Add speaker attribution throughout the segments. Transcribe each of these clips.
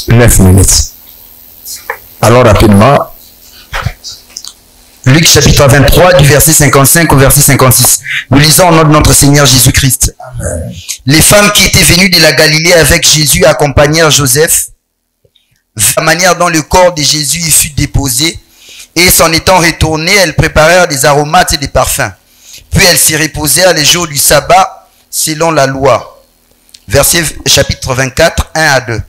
Speaker 1: 9 minutes. Alors rapidement.
Speaker 2: Luc chapitre 23 du verset 55 au verset 56. Nous lisons au nom de notre Seigneur Jésus-Christ. Les femmes qui étaient venues de la Galilée avec Jésus accompagnèrent Joseph, la manière dont le corps de Jésus y fut déposé, et s'en étant retournées, elles préparèrent des aromates et des parfums. Puis elles s'y reposèrent les jours du sabbat selon la loi. Verset chapitre 24, 1 à 2.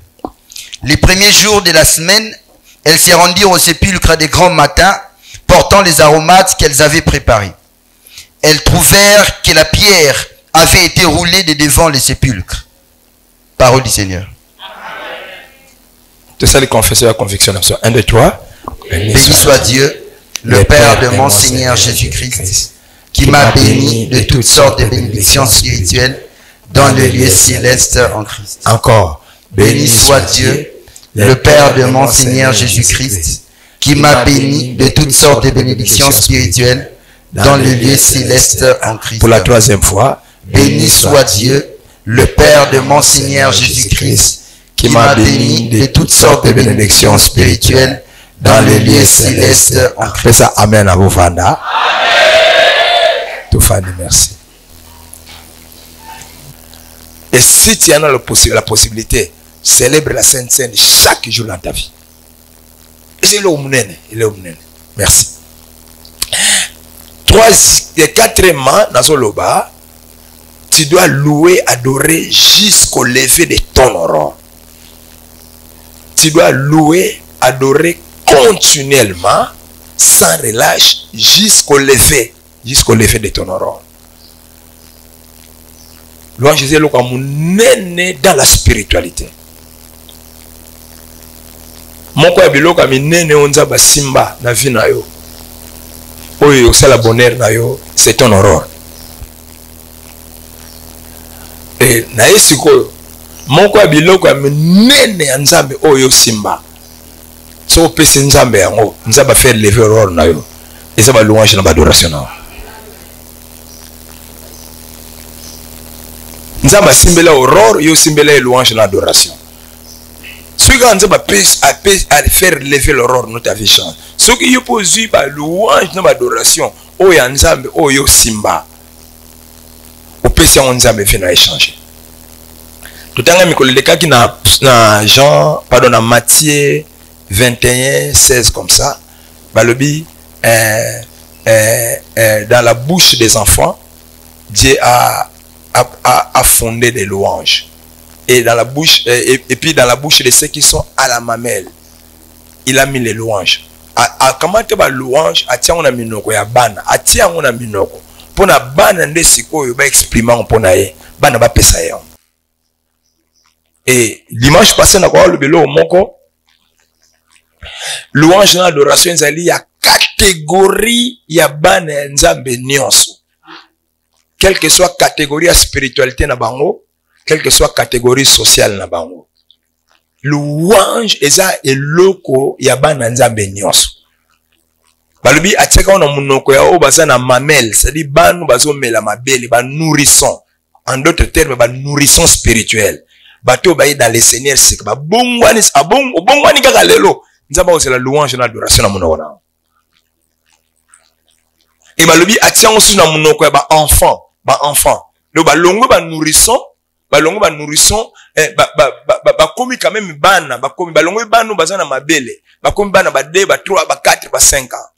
Speaker 2: Les premiers jours de la semaine, elles se rendirent au sépulcre des grands matins, portant les aromates qu'elles avaient préparés. Elles trouvèrent que la pierre avait été roulée de devant les sépulcres. Parole du Seigneur.
Speaker 1: Tout ça, les confesseurs à conviction. 1, 2, 3.
Speaker 2: Béni soit Dieu, le Père de mon Seigneur Jésus-Christ, qui m'a béni de toutes sortes de bénédictions spirituelles dans le lieu céleste en Christ.
Speaker 1: Encore.
Speaker 2: Béni soit Dieu, le Père de mon Seigneur Jésus-Christ, qui m'a béni de toutes sortes de bénédictions spirituelles dans le lieu céleste en Christ.
Speaker 1: Pour la troisième fois.
Speaker 2: Béni soit Dieu, le Père de mon Seigneur Jésus-Christ, qui m'a béni de toutes sortes de bénédictions spirituelles dans le lieu céleste en Christ.
Speaker 1: Fais ça, amen à vous, Fanda. Tout Fanda, merci. Et si tu en as la possibilité, célèbre la Sainte Seine chaque jour dans ta vie. Merci. Quatrièmement, dans ce loba, tu dois louer, adorer jusqu'au lever de ton aurore. Tu dois louer, adorer continuellement, sans relâche, jusqu'au lever de ton aurore. Louange Jésus est comme né dans la spiritualité. Moko ya biloko minene onza basimba na vie na yo. Oyo c'est la bonheur na yo, c'est ton aurore. Et na esiko moko ya biloko ya minene ya Nzambe oyo simba. So pese Nzambe yango, Nzambe faire lever aurore na yo. Et ça va louange na adoration na. Nzambe simbela aurore, yo simbela louange na adoration. Ceux qui ont à faire lever l'aurore dans ta vie change. Ceux qui ont posé la louange dans l'adoration, oh ya Nzambe, oh yo simba. Au PC on Nzambe vient à échanger. Tout à l'heure, les cas qui na Jean, pardon, na Matthieu 21, 16 comme ça, balobi dans la bouche des enfants, Dieu a fondé des louanges. Et dans la bouche, et puis dans la bouche de ceux qui sont à la mamelle, il a mis les louanges. Comment tu vas louange, a tia on a minoko ya bana, a tia on a minoko. Pour na bana nde siko yo ba exprimer pour na ye, bana ba pesa ye. Et dimanche passé na kwa le belo moko, louange na adoration zali ya catégorie ya bana Nzambe nyonso. Quelle que soit catégorie ya spiritualité na bango, quelle que soit catégorie sociale na bango. Louange eza eloko ya bana Nzambe nyonso. Balobi ateka on munoko ya o baza na mamelle, c'est-à-dire banu bazo mela mabele, ba nourrisson. En d'autres termes, ba nourrisson spirituel. Bato ba dans les seigneurs c'est ba bongwani bongwani kaka lelo. Nzamba o c'est la louange na adoration na munoko na. Et balobi atia on na munoko ya ba enfant. Le ba longo ba nourrisson balongo ba nourrisson ba komi quand même bana ba komi balongo banu bazana mabele ba komi bana ba 2 ba 3 ba 4 ba 5 ans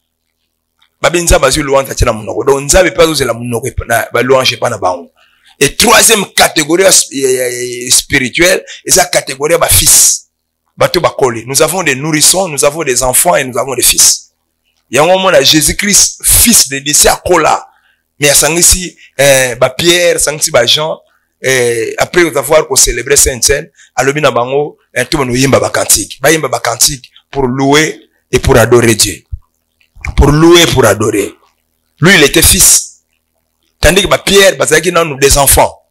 Speaker 1: ba benza bazu louange tena munoko donc nzabe pas oser la munoko na ba louange pas na bango. Et troisième catégorie spirituelle et sa catégorie ba fils bato ba koli. Nous avons des nourrissons, nous avons des enfants et nous avons des fils. Il y a un moment là Jésus-Christ fils de Dieu à kola mais à sangisi ba Pierre sangisi ba Jean. Après avoir célébré Sainte-Seine, alobi na bango, tout le monde yimba ba cantique. Ba yimba ba cantique pour louer et pour adorer Dieu. Pour louer et pour adorer. Lui, il était fils. Tandis que ba Pierre, bazaki na nous des enfants.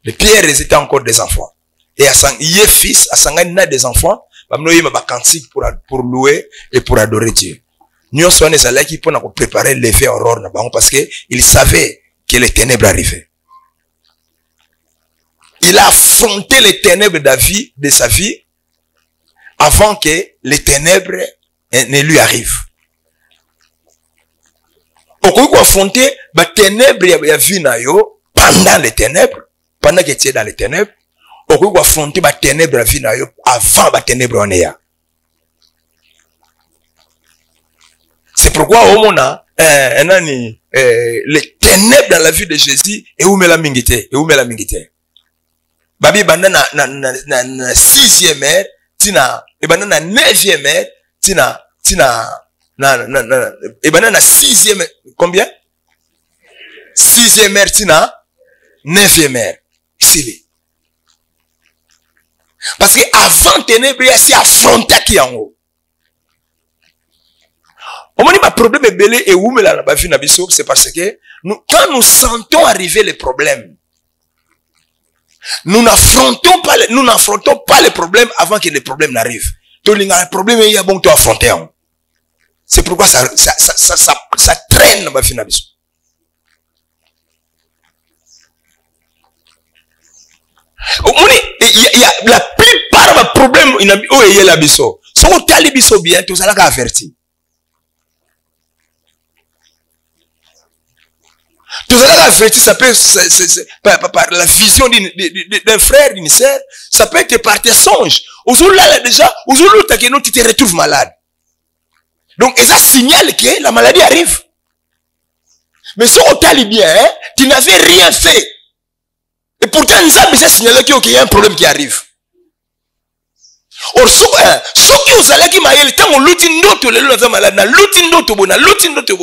Speaker 1: Les Pierre, ils étaient encore des enfants. Et il est fils, à sangani na des enfants, ba mno yimba ba cantique pour louer et pour adorer Dieu. Nous sommes les allés qui pour préparer l'effet aurore na bango parce que il savait que les ténèbres arrivaient. Il a affronté les ténèbres de sa vie avant que les ténèbres ne lui arrivent. Okoki affronter les ténèbres ya vie na yo pendant les ténèbres, pendant que tu es dans les ténèbres. Okoki affronter les ténèbres ya vie na yo avant les ténèbres on est. C'est pourquoi au monde les ténèbres dans la vie de Jésus et où met la mingité, et où met la mingité. Babi banda na sixième heure, tina et banda na neuvième heure, tina et banda na sixième combien? Sixième heure tina neuvième heure. Ici. Parce que avant ténèbres, il y a si affronté qui en haut. Au moment où le problème est belé et où me la vie n'abisso, c'est parce que quand nous sentons arriver les problèmes, nous n'affrontons pas les problèmes avant que les problèmes n'arrivent. Donc, le problème est bon de affronter. C'est pourquoi ça traîne dans la vie n'abisso. Il y a la plupart des problèmes où il y a l'abisso. Si on t'a l'abisso bien, tu vas avertir. Tout ça averti, ça peut par la vision d'un frère, d'une sœur, ça peut être par tes songes. Aujourd'hui là déjà, aujourd'hui tu te retrouves malade. Donc ça signale que la maladie arrive. Mais si on t'a bien, hein, tu n'avais rien fait. Et pourtant ça signale qu'il y a un problème qui arrive. Or ceux qui ont allé qui maïel tant on lutin d'autres les gens malades na lutin d'autres bon na lutin d'autres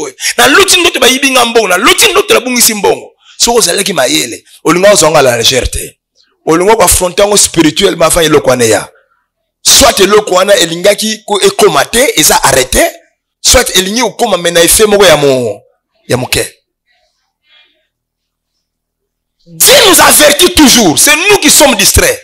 Speaker 1: ba yibinga mbongo na lutin d'autres la bungisi mbongo ceux qui ont allé qui maïel olinga ozonga la légèreté olinga ko affronter ngo spirituellement avant eloko wana ya soit eloko wana elingaki ko ekomate et ça arrêté soit elingi okoma mena effet moko ya moke. Dieu nous avertit toujours, c'est nous qui sommes distraits.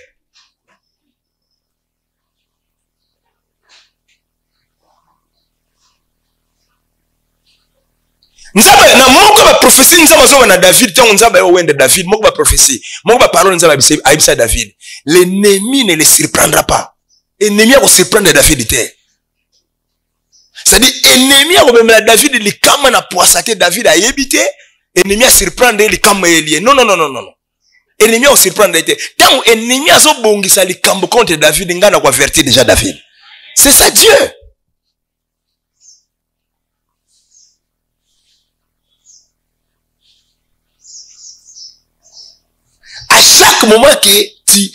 Speaker 1: Nzaba na moko ba prophétie nzaba zo na David tant nzaba yo wende David moko ba prophétie moko ba parole nzaba aibisa David l'ennemi ne le surprendra pas ennemi va surprendre David était c'est-à-dire ennemi va même David li kama na poissaté David a yebité ennemi a surprendre li kama elie non ennemi va surprendre était tant ennemi a zo bongisa li kambo contre David ngana ko avertir déjà David c'est ça Dieu. À chaque moment que tu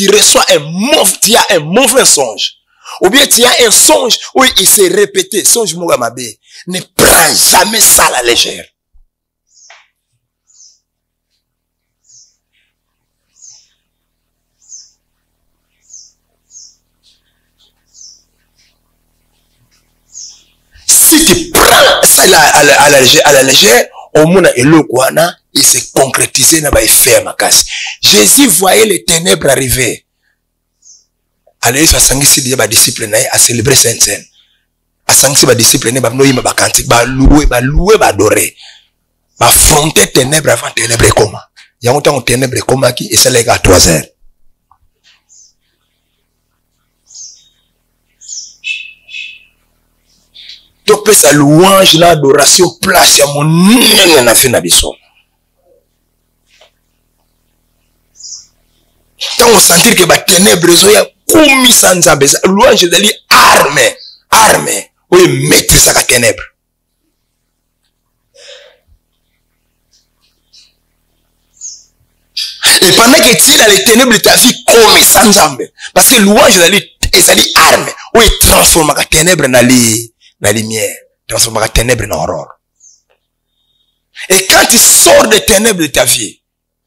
Speaker 1: reçois tu as un mauvais songe, ou bien tu as un songe où il s'est répété, songe Mogamabé, ne prends jamais ça à la légère. Si tu prends ça à la légère, au monde et le guana, il s'est concrétisé dans les faits ma casse. Jésus voyait les ténèbres arriver. Allez, ça s'engage déjà disciple à célébrer Sainte Seine. À s'engage ba disciple ba noyer ba cantique ba louer ba adorer. Ba affronter ténèbres avant ténèbres comment. Il y a autant de ténèbres comment qui et c'est les gars 3 heures. Donc sa louange l'adoration place à mon nez na fait na biso. Quand on sentit que les ténèbres sont commis sans nzambe, louange dali armée, oui maîtrise la ténèbre. Et pendant que tu es dans les ténèbres de ta vie commis sans nzambe, parce que louange dali armée, oui transforme la ténèbre dans la lumière, transforme la ténèbre dans l'aurore. Et quand tu sors des ténèbres de ta vie,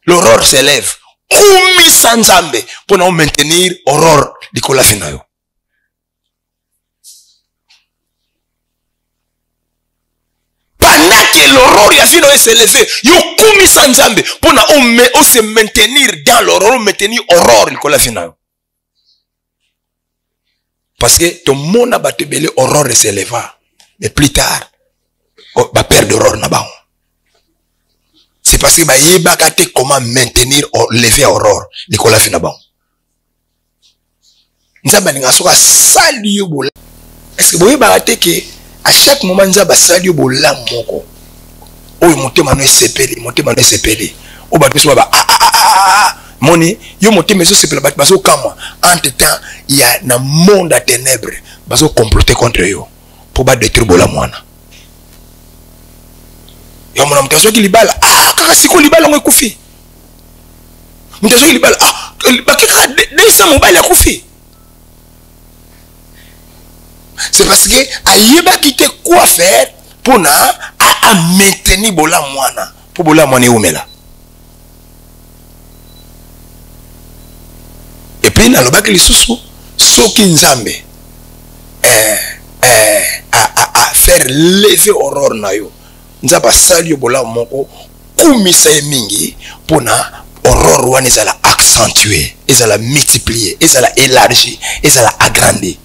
Speaker 1: l'aurore s'élève. Koumi sanzambe pour nous maintenir aurore de kola finayo. Pendant que l'aurore ya finayo s'est levée, yo koumi sanzambe pour nous se maintenir dans l'aurore, maintenir aurore de kola finayo. Parce que ton monde a battu belé aurore s'éleva, mais plus tard, va perdre l'aurore na-ba. C'est parce que comment maintenir lever aurore Nicolas Finaban. nzamba ninga soka sali yo bola. Est-ce que boye barate que à chaque moment nzamba sali yo bola moko. Oyo motema no sepeli, motema no sepeli. O ba biso ba moni yo motema so sepeli ba baso kama. Entre temps il y a na monde à ténèbres baso comploter contre yo pour ba détruire bola mwana. Yo mona mtaso ki libala kaka siko libala ngo kufi. Mtaso ki libala ba kaka desa mobile kufi. C'est parce que ayeba quitter quoi faire pour na à maintenir bola mwana pour bola mwana umela. Et puis na lobaki lisusu soki nzambe à faire lever aurore na yo nzaba sali yo bola moko kumisa mingi pour na aurore wana ezala accentuer, ezala multiplier, ezala élargir, ezala agrandir.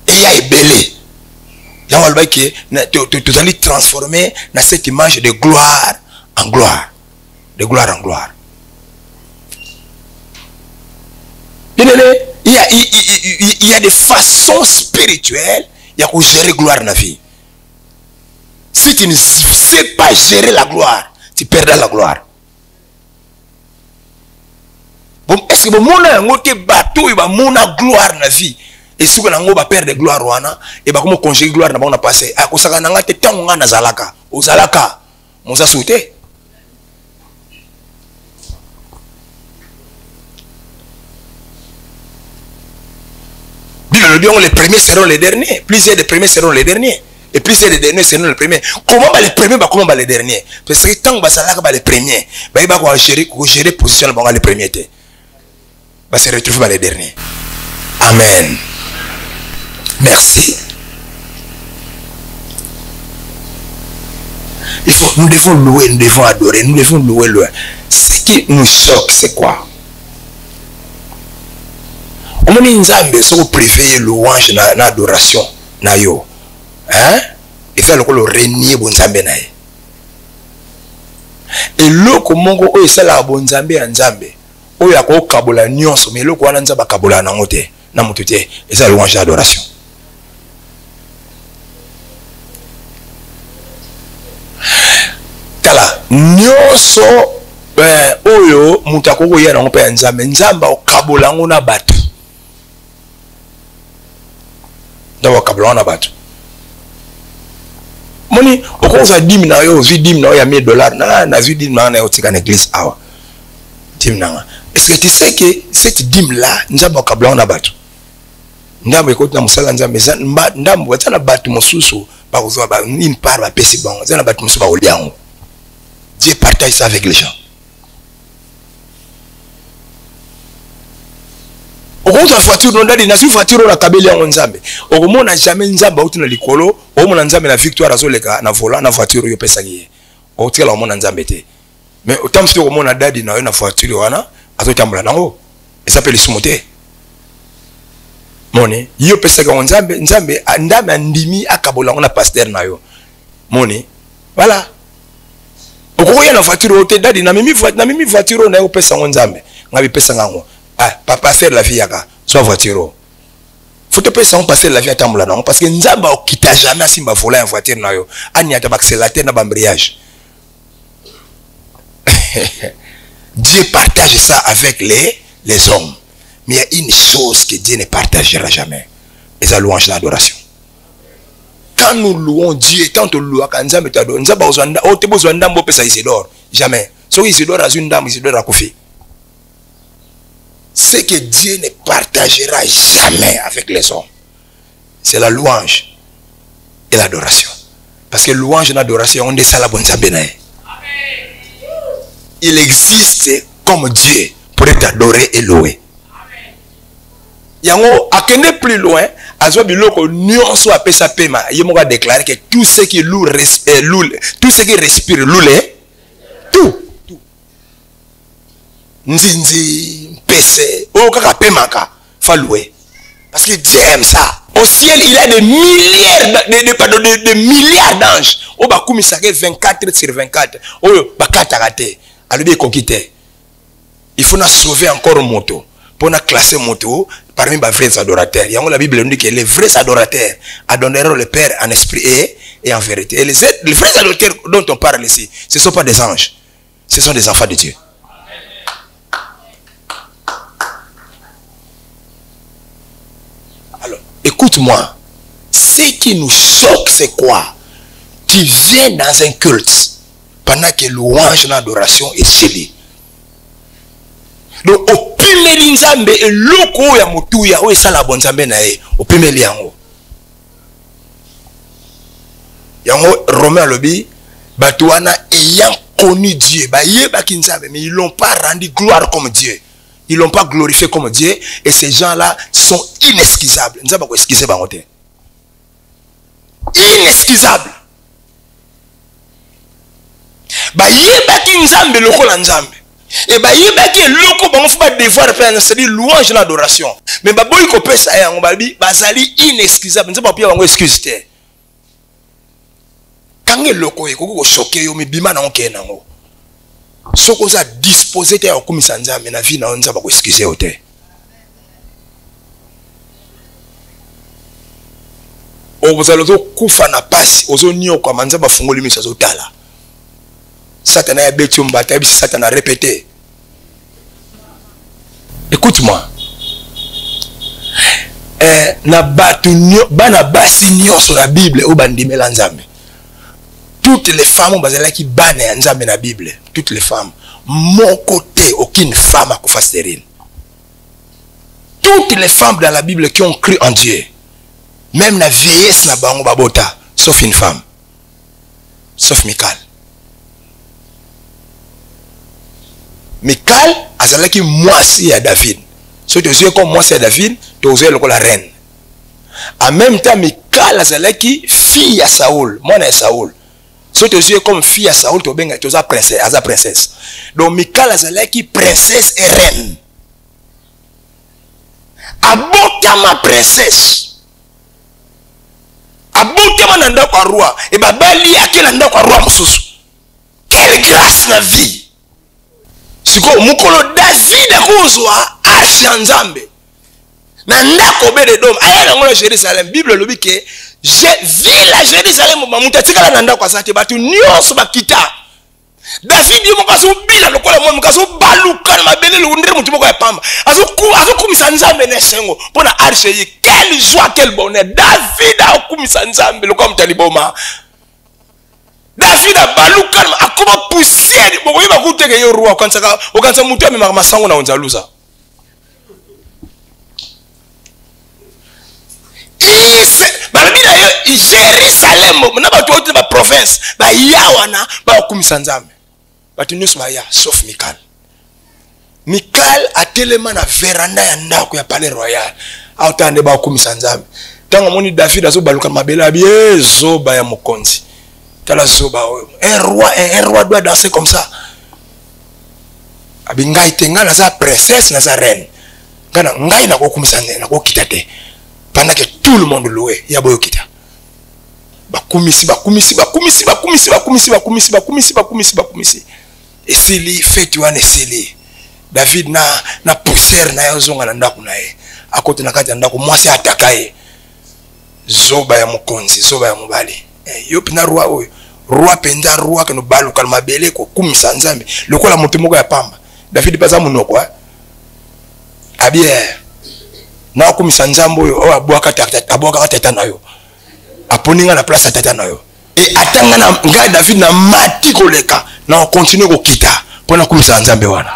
Speaker 1: Et il y a ébélé. Tu allais transformer dans cette image de gloire en gloire. De gloire en gloire. Il y a des façons spirituelles. Il y a gérer gloire dans la vie. Si tu ne sais pas gérer la gloire, tu perdras la gloire. Bon, est-ce que mon bateau il va mon gloire dans la vie? Et si on a perdre de gloire wana et ba comme congé gloire na ba passé a ko saka nanga te tango na zalaka o zalaka mo sa sauté. Bible dit les premiers seront les derniers, plusieurs des premiers seront les derniers et plusieurs des derniers seront les premiers. Comment ba les premiers ba comment ba les derniers? Parce que tant ba zalaka ba les premiers ba ba ko gérer position ba les premiers té. Ba se retrouver ba les derniers. Amen. Merci. Nous devons louer, nous devons adorer, nous devons louer loin. Ce qui nous choque, c'est quoi? On dit nzambe so privé louange na adoration na yo. Hein? Et faire le renier bon nzambe na ye. Et loko mongo oyo sala bon nzambe ya nzambe. Oyo ako kabola nyonso mais loko wana nzamba kabola na ngote na mututé et ça louange d'adoration. Tala nyonso oyo mutakoko yena ngo pe nzambe nzamba okabola ngo na batu. Ndawa kabola na batu. Moni okoza 10 na yo vi 10 na yo ya $1000 na vi 10 na yo tika na église awa. 10 na. Est-ce que tu sais que cette dîme là nzamba okabola na batu? Ndambo ekoti na musala nzambe ndambo watana batu mosusu ba kozwa ba une part ba pesi bon watana batu mosusu ba oliango. Dieu partage ça avec les gens. Au contre voiture non dadi na si voiture la kabeli yango nzambe. Okomona jamais nzamba uti na likolo, omona nzambe na victoire azoleka na volant na voiture yo pesa kiye. Otikala omona nzambe te. Mais autant que omona dadi na yo na voiture wana azotambola nango. Et ça peut le soumonter. Moni yo pesa ka nzambe nzambe ndame andimi akabola ngona pasteur na yo. Moni voilà. Okoya na voiture ote dadi na mimi voiture na yo pesa nzambe. Ngabi pesa ngango. Ah papa pasteur la vie yaka soit voiture. Faut te pesa on passer la vie atambola nango parce que nzamba okita jamais simba voler en voiture na yo. Ani ata accélérateur na bambrayage. Dieu partage ça avec les hommes. Mais il y a une chose que Dieu ne partagera jamais. Et ça louange l'adoration. Quand nous louons Dieu, quand nous louons Nzambe t'adore, Nzamba ozwanda, o te bozwanda mbo pesa Isidore. Jamais. So Isidore a une dame, Isidore a koufi. Ce que Dieu ne partagera jamais avec les hommes, c'est la louange et l'adoration. Parce que louange et l'adoration, on est ça la bonne Nzambe nae. Il existe comme Dieu pour être adoré et loué. Yango akende plus loin, azwa biloko nyonso apesa pema, yemo va déclarer que tout ce qui loue tout ce qui respire loue tout. Nzinzi, pese, o kaka pemaka, fa louer. Parce que Dieu aime ça. Au ciel, il y a des milliards de milliards d'anges. O ba kumisake 24/24. O ba katarate. Alubi kokite. Il faut na sauver encore moto. pour classer moto parmi les vrais adorateurs. Il y a la Bible dit que les vrais adorateurs adoreront le Père en esprit et en vérité. Et les vrais adorateurs dont on parle ici, ce ne sont pas des anges, ce sont des enfants de Dieu. Alors, écoute-moi, ce qui nous choque, c'est quoi? Tu viens dans un culte pendant que louange et l'adoration est scellée. Donc, au premier nzambe et loko ya mutuya o esala bonzambe na e au premier liango. Yango Romain lobi batuana ayant connu Dieu, ba yeba kinzambe, mais ils l'ont pas rendu gloire comme Dieu. Ils l'ont pas glorifié comme Dieu et ces gens-là sont inexcusables. Nzamba ko excuser bango te. Inexcusable. Ba yeba kinzambe lokola nzambe. Et bah il y a loko bango faut pas devoir faire c'est-à-dire louange et l'adoration. Mais bah boy ko pesa yango ba bi bazali inexcusable. Nzamba pia bango excuse te. Kange loko e ko choquer yo mi bima na onke nango. Soko za disposer te ya komisa nzambe na vie na nzamba ko excuser o te. O bozalo zo kufa na pasi ozo nyo kwa manzaba fungoli misa zo tala. Satan a bêtu mbata, Satan a répété. Écoute-moi. Na batu bana basi nyo sur la Bible ou bandime la nzambe. Toutes les femmes bazala qui bane nzambe na Bible, toutes les femmes. Mon côté, aucune femme a fait stérile. Toutes les femmes dans la Bible qui ont cru en Dieu, même la vieillesse na bango babota, sauf une femme, sauf Michal. Michal azalaki moisi à David. Si tu es comme moisi à David, tu es la reine. En même temps, Michal azalaki fille à Saoul, mon est Saoul. Si tu es comme fille à Saoul, tu es la princesse. Donc Michal azalaki princesse et reine. Abota ma princesse. Abota ma nanda kwa roi. Et babali akela nanda kwa roi mususu. Quelle grâce na vie. Siko mukolo David akozwa arche nzambe na ndako bede dom aya na ngolo Jérusalem. Bible lobi ke je vis la Jérusalem mamuta tikala na ndako asate batu nyonso bakita. David yo mokaso bila lokola mo mokaso baluka na mabele lundre mutu moko ya pamba azokumisa nzambe na sengo pona arche yi. Quelle joie, quel bonheur. David akumisa nzambe lokola mutali boma. David a baluka a comment pousser bon il va goûter que yo roi quand ça mutu me masango na onzaluza. Balabina yo Jérusalem na ba to ba province ba yawana ba kumisa nzambe. Batu nyusu ba ya sauf Michal. Michal a tellement na veranda ya ndako ya palais royal. Autande ba kumisa nzambe. Tango moni David azo baluka mabela biezo ba ya mokonzi. Un roi doit danser comme ça. Abingai tenga na sa princesse na sa reine. Kana ngai na ko kumisane na ko kitate. Pendant que tout le monde louait, ya boyo kita. Bakumisi. Et sili fait wana sili. David na poussière na yazonga na ndako na ye. Akote na kati ndako mwasi atakaye. Zoba ya mokonzi, zoba ya mobali. Yo pina roi oyo. Roi penda roi que no balu kalma bele ko kumisa nzambe. Lokola moto moko ya pamba. David paza munoko abie na kumisa nzambe oyo o abwaka tata na yo. Aponinga na place tata na yo. Et atanga na ngai David na mati koleka na continue ko kita pona kumisa nzambe wana.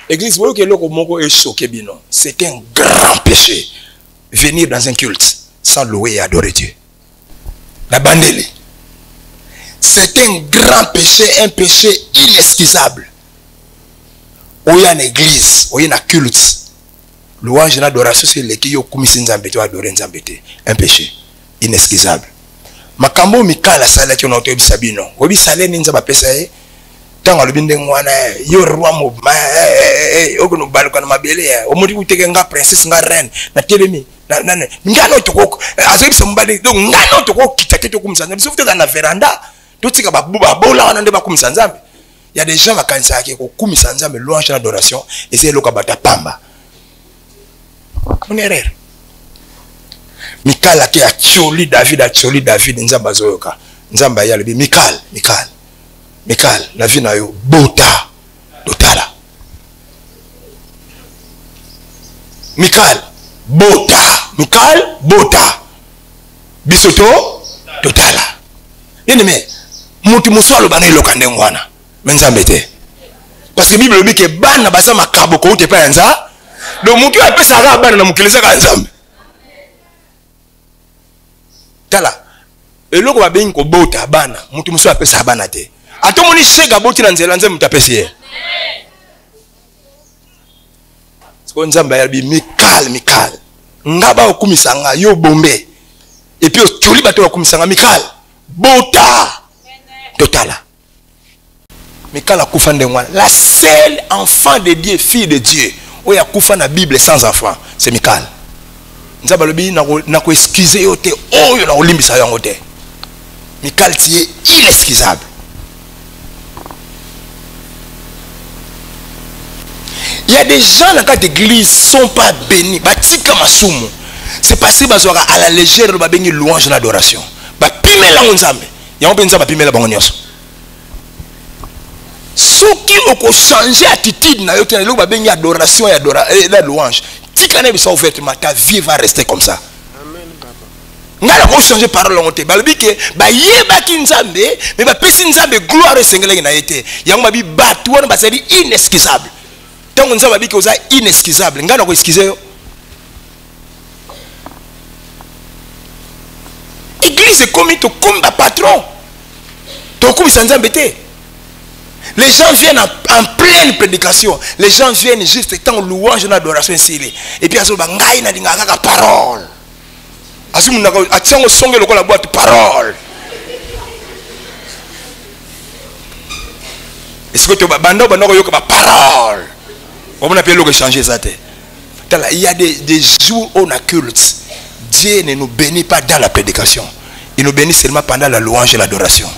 Speaker 1: Église, vous voyez que le moko est choqué bino. C'est un grand péché venir dans un culte sans louer et adorer Dieu. La bandele. C'est un grand péché, un péché inexcusable. Où il y a une église, où il y a un culte, louange et adoration, c'est le qui yo kumisi nzambe to adorer nzambe te. Un péché inexcusable. Makambo Michal asala ki on otobi sabino. Obi sale ni nzamba pesa e. Tango lubinde ngwana yo roi mo okono baluka na mabele omodi uteke nga princesse nga reine na telemi ngano toko azoki sombali donc ngano toko kitake toko kumisa nzambe sauf na veranda to tika ba bola wana nde ba kumisa nzambe. Il y a des gens qui kanisa ki ko kumisa nzambe louange na adoration et c'est loka bata pamba. On erreur. Mikal aki acholi David nzamba zoyoka. Nzamba ya lebi Mikal la vie na yo bota totala. Mikal bota bisoto totala. Yene me mutu muswalo bana iloka ndengwana menza mbete parce que Bible dit que bana baza makabo ko te pa yanza donc mutu apesa ka bana na mukilisa ka nzambe tala eloko ba bengi ko bota bana mutu muso apesa bana te atomoni shega boti na nzela nzambe mutapesi ye ko nzambe ya bi Mikal ngaba okumisanga yo bombe et puis otuli bato okumisanga Mikal bota totala. Mikal akufa ndengwana la seule enfant de Dieu, fille de Dieu oya kufa na Bible sans enfant c'est Mikal. Nzaba lobi na ko excuser yo te oyo na olimbisa yango te. Mikal tie inexcusable. Il y a des gens dans cette église sont pas bénis. Batika masumu. C'est parce que bazora à la légère ba bengi louange l'adoration. Ba pimela nzambe. Ya on penza ba pimela bango nyonso. Soki oko changer attitude na yo te na ba bengi adoration et la louange. Tika na bisa ouvertement ta vie va rester comme ça. Amen papa. Ngala ko changer parole ngote. Ba lobi ke ba yeba ki nzambe mais ba pesi nzambe gloire sengele na yete. Yango ba bi batu wana ba sali inexcusable. Tant que nzambe bi ke oza inexcusable. Ngala ko excuser yo. Église est comme un patron. Les gens viennent en pleine prédication. Les gens viennent juste étant louange et adoration. Et puis, ils ont dit parole. Ils ont dit parole. Est-ce que tu as dit parole? On a pu changer ça. Il y a des jours où on a culte. Dieu ne nous bénit pas dans la prédication. Il nous bénit seulement pendant la louange et l'adoration.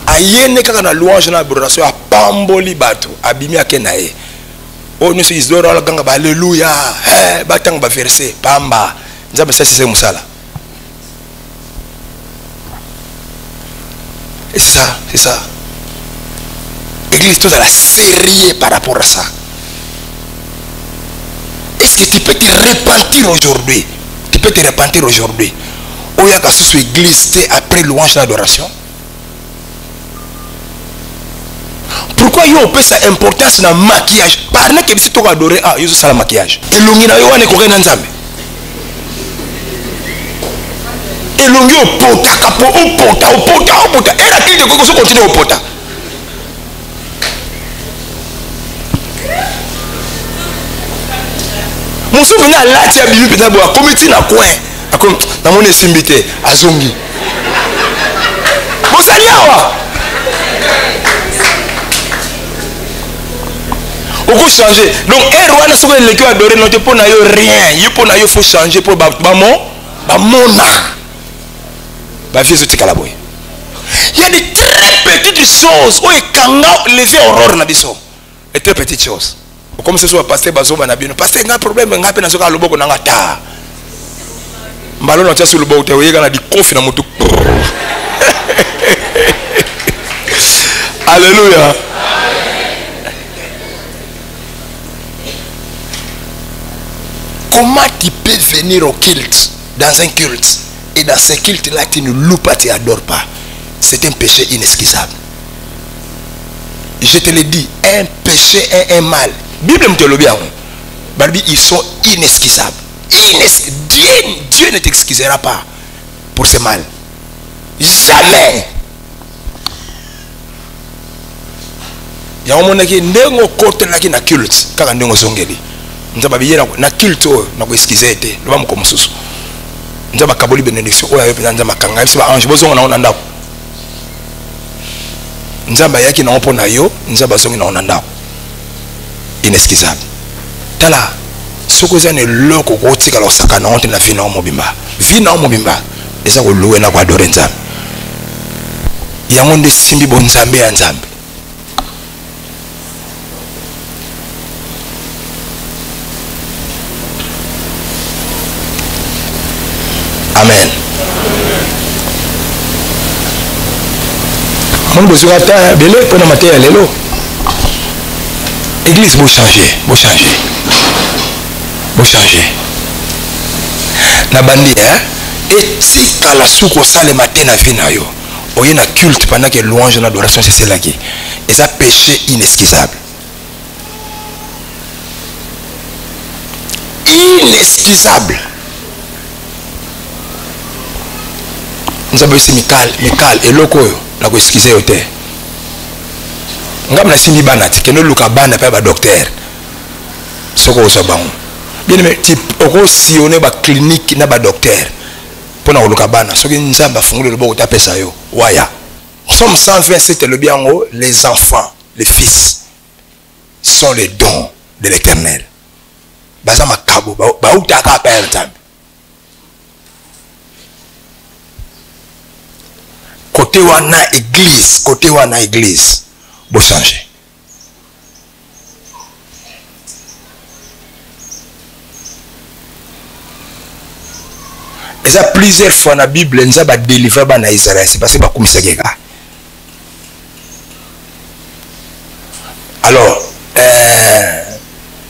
Speaker 1: Ayene kaka na louange na adoration a pamboli bato abimi akenae. Oh nous c'est Isidore la ganga alléluia. Batang ba verset pamba. Nzambe ça c'est musala. Et c'est ça. Église toute la sérieux par rapport à ça. Est-ce que tu peux te repentir aujourd'hui? Tu peux te repentir aujourd'hui. Où il y a une église après louange et l'adoration. Pourquoi il y a une importance dans le maquillage? Par exemple, si tu as adoré, il y a un maquillage. Et l'ongi na yo wane kore na nzambe. Et l'ongi opota kapo opota. Et la clé de koko so continue opota. Monsieur venait à la tia bibi peta boa comité na coin akom na mone simbité azongi bosali awa oko changer donc wana soko le cœur adoré non te pour na yo rien il pour na yo faut changer pour ba mona ba vie zotika la boy. Il y a des très petites choses où ekanga lever aurore na biso et très petites choses. Comme ce soit pasteur bazoba na bino pasteur nga problème nga pe na soka loboko na ngata mbalo na tia sur loboko te oyeka na di kofi na motu. Alléluia. Comment tu peux venir au culte, dans un culte et dans ce culte là tu ne loues pas, tu n'adores pas? C'est un péché inexcusable. Je te le dis, un péché et un mal. Bible me te le dit, ils sont inexcusables. Dieu ne t'excusera pas pour ce mal. Jamais. Il y a un moment qui n'est côté là qui n'a culte. Quand on est songeli, nous avons bien na culte, nous avons excusé. Nous avons comme ça. Nous avons kaboli bénédiction. Oh, nous avons makanga. C'est pas ange. Nous avons nanda. Nous avons yaki na opona yo. Nous avons songi na onanda. Inexcusable. tala soko za ne loko ko tika lo sakana onte na vina mobimba vina mobimba eza ko louer na ko adorer nzambe yango nde simbi bon nzambe ya nzambe. Amen. Mon besoin ta belé pour na matin lelo. Église beau changer, beau changer. Beau changer. Na bandi et si kala suko sale matin na vie na yo. Oye na culte pendant que louange na adoration c'est cela qui. Et ça péché inexcusable. Inexcusable. Nous avons ici Mikal et loko na ko excuser yote. Ngam na simbi banati que no luka bana pa ba docteur. Soko so bango. Bien mais type oko sillonner ba clinique na ba docteur. Pour na luka bana soki nzamba fungule le boko ta pesa yo. Waya. Somme 127 le biango les enfants, les fils sont les dons de l'Éternel. Baza makabo ba utaka pa nzambe. Côté wana église, bon changer. Et ça plusieurs fois dans la Bible, nous avons délivré dans Israël, c'est parce que comme ça. Alors,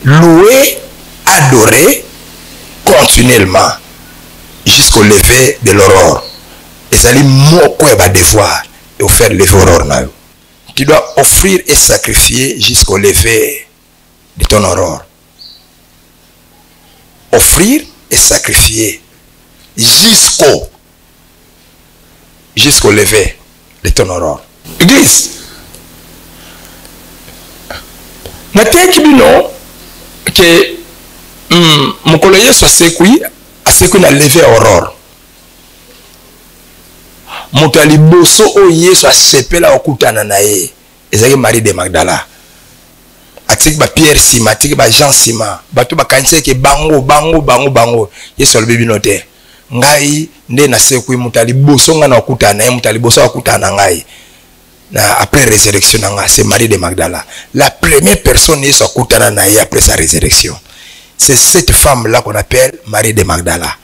Speaker 1: louer, adorer continuellement jusqu'au lever de l'aurore. Et ça lui moko va devoir et faire lever l'aurore. Tu dois offrir et sacrifier jusqu'au lever de ton aurore. Offrir et sacrifier jusqu'au lever de ton aurore. Église, nateki bino que mon collègue soit sécuit à ce qu'on a levé aurore. Motali boso o Yesu asepela okutana na ye ezaki Marie de Magdala atiki ba Pierre sima atiki ba Jean sima bato bakanisa ke bango Yesu alobi note ngai nde na sekui motali boso nga na okutana ye motali boso okutana ngai na après résurrection nga c'est Marie de Magdala la première personne Yesu okutana na ye après sa résurrection. C'est cette femme là qu'on appelle Marie de Magdala.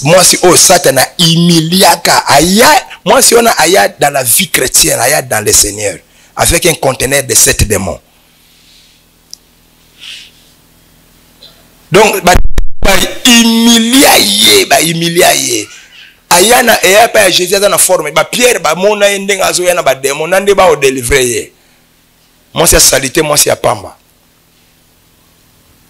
Speaker 1: Moi si oh Satan a humiliaka aya, moi si on a aya dans la vie chrétienne, aya dans le Seigneur avec un conteneur de 7 démons. Donc humiliaye aya na aya pa Jésus dans la forme ba Pierre ba mona ndenga zo ya na ba démon nande ba o délivrer. Moi c'est salité, moi c'est pamba.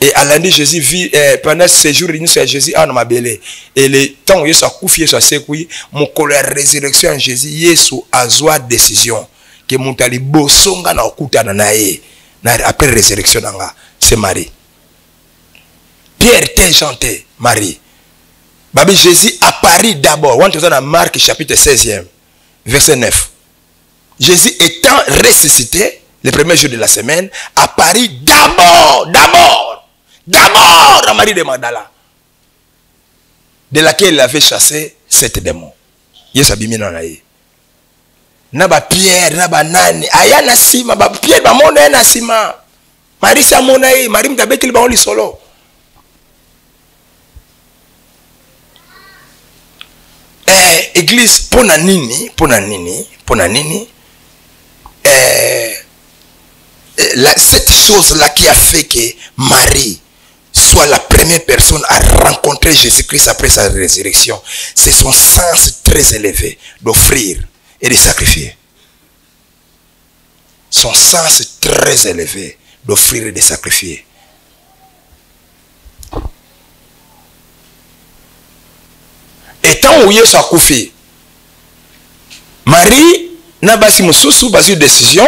Speaker 1: Et à l'année Jésus vit pendant ces jours Jésus a ma belé et le temps où Jésus a couffé sur ses couilles mon colère résurrection en Jésus Jésus a zoa décision que mon talibo songa na okuta na nae na après résurrection nga c'est Marie. Pierre t'es chanté Marie. Babi Jésus apparaît d'abord. On dans Marc chapitre 16e verset 9. Jésus étant ressuscité le premier jour de la semaine apparaît d'abord à Marie de Magdala, de laquelle il avait chassé 7 démons. Yesu abimi na ye. Na ba Pierre, na ba nani, aya na sima, ba Pierre ba mona na sima. Marie sa mona ye, Marie mtabeki ba oli solo. Église pona nini, cette chose là qui a fait que Marie soit la première personne à rencontrer Jésus-Christ après sa résurrection, c'est son sens très élevé d'offrir et de sacrifier. Son sens très élevé d'offrir et de sacrifier. Et tant où Yesu a koufi, Marie n'a pas si mususu pas eu décision.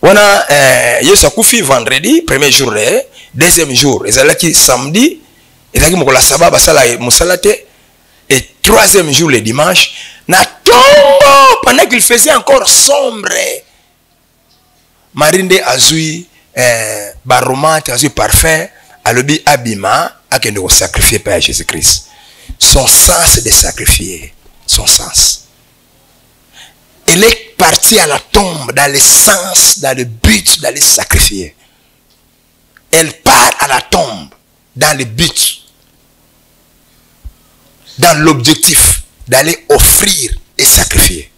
Speaker 1: On a Yesu a koufi vendredi, premier jour, deuxième jour, et samedi, et la sabbat, et troisième jour le dimanche, na tombe pendant qu'il faisait encore sombre. Marie nde azui baromate azui parfum alobi abima akende ko sacrifier par Jésus-Christ. Son sens de sacrifier, son sens. Elle est partie à la tombe dans le sens, dans le but d'aller sacrifier. Elle part à la tombe dans le but, dans l'objectif d'aller offrir et sacrifier.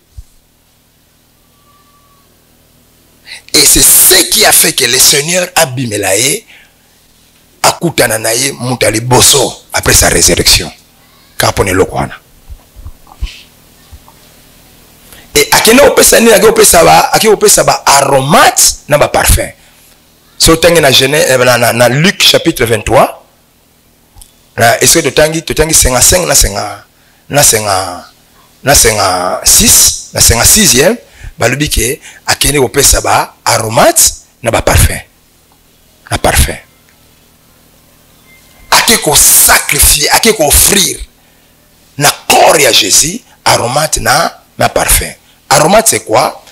Speaker 1: Et c'est ce qui a fait que le Seigneur Abimelaye a kutananaye mutali bosso après sa résurrection. Quand on est lokwana. Et akena opesa ni aki opesa ba aromate na ba parfum. So tangi na Genèse na Luc chapitre 23. Na essaye de tangi 55 na 6 na 6e balobi ke akene opesa ba aromate na ba parfum. Na parfum. Ake ko sacrifier, ake ko offrir na corps ya Jésus aromate na parfum. Aromate c'est quoi?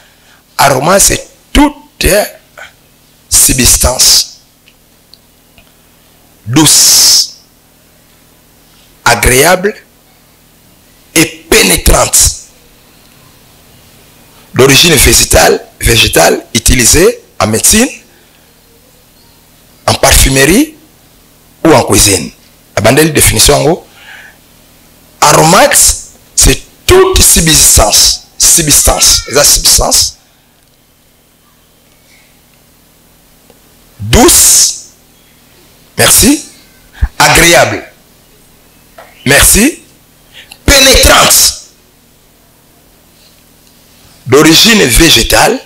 Speaker 1: Aromate c'est toute substance douce, agréable et pénétrante. D'origine végétale utilisée en médecine, en parfumerie ou en cuisine. La bande définition, aromate c'est toute substance, douce, merci, agréable, merci, pénétrante, d'origine végétale,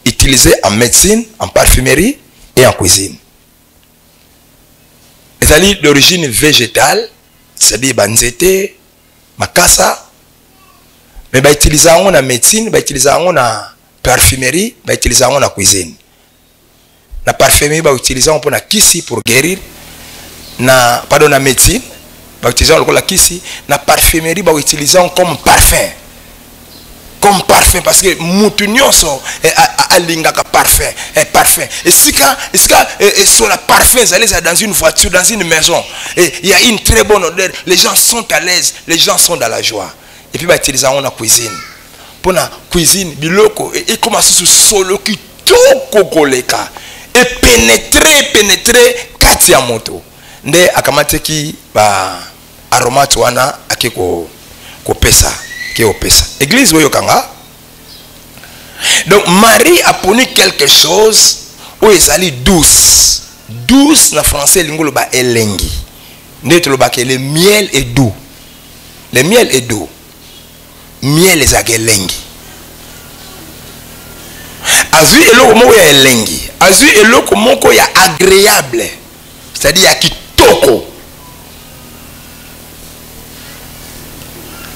Speaker 1: utilisée en médecine, en parfumerie et en cuisine. C'est-à-dire d'origine végétale, c'est-à-dire banzete, makasa, mais ba utiliser en médecine, ba utiliser en parfumerie, ba utiliser en cuisine. Na parfumerie ba utiliser pour na kisi pour guérir, na pardon na médecine, ba utiliser en la kisi, na parfumerie ba utiliser comme parfum. Comme parfum parce que mutunyoso alinga ka parfum, parfum. Et si sur la parfum, ça allez dans une voiture, dans une maison, et il y a une très bonne odeur, les gens sont à l'aise, les gens sont dans la joie. Et puis, bah, ils ont la cuisine. Pour la cuisine, biloko, et commence sous solo qui tout koleka. Et pénétrer, katia moto. Nde akamate ki, bah, aromate wana, ake ko pesa. Ke pesa. Église, woyo kanga. Donc, Marie a poni quelque chose où elle s'allie douce. Douce, na français, lingolo ba elengi. Nde te lo ba ke le miel est doux. Le miel est doux. Miel est agelengi. Azui eloko moko ya elengi. Azui eloko moko ya agréable. C'est-à-dire ya kitoko.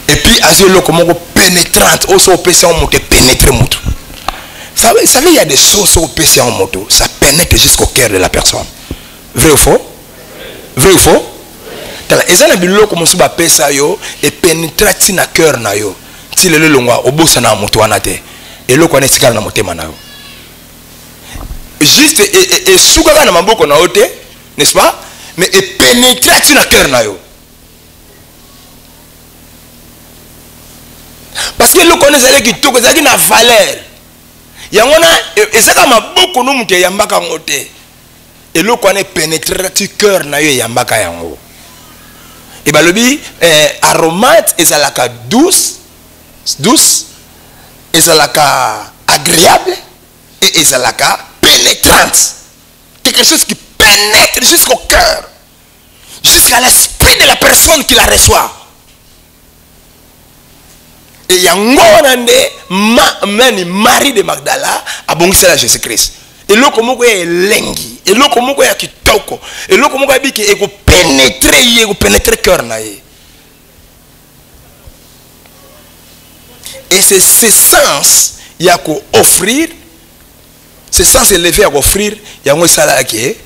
Speaker 1: Et puis azui eloko moko pénétrante. Oso opesi en moto pénétre moto. Vous savez, il y a des choses au PC en moto. Ça pénètre jusqu'au cœur de la personne. Vrai ou faux? Vrai ou faux? Et ça n'a biloko mosu ba pesa yo et pénétrati na cœur na yo. Si le longwa obosa na moto wana te et loko na tikala na motema na yo juste et soukaka na maboko na ote, n'est-ce pas? Mais et pénétrati na cœur na yo parce que loko na zali kitoko zali na valeur yangona ezaka maboko no muke yambaka ngote et loko na pénétrati cœur na yo yambaka yango. Et bien le aromate est à la douce, est à la agréable et est à la pénétrante. Quelque chose qui pénètre jusqu'au cœur, jusqu'à l'esprit de la personne qui la reçoit. Et il y a un Marie de Magdala a bongissé à Jésus-Christ. Et l'eau comme est lengi, et l'eau comme est kitoko, et l'eau comme est qui pénétrer cœur naïe. Et c'est ce sens il y a qu'à offrir, ce sens élevé à offrir, il y a un salaire qui est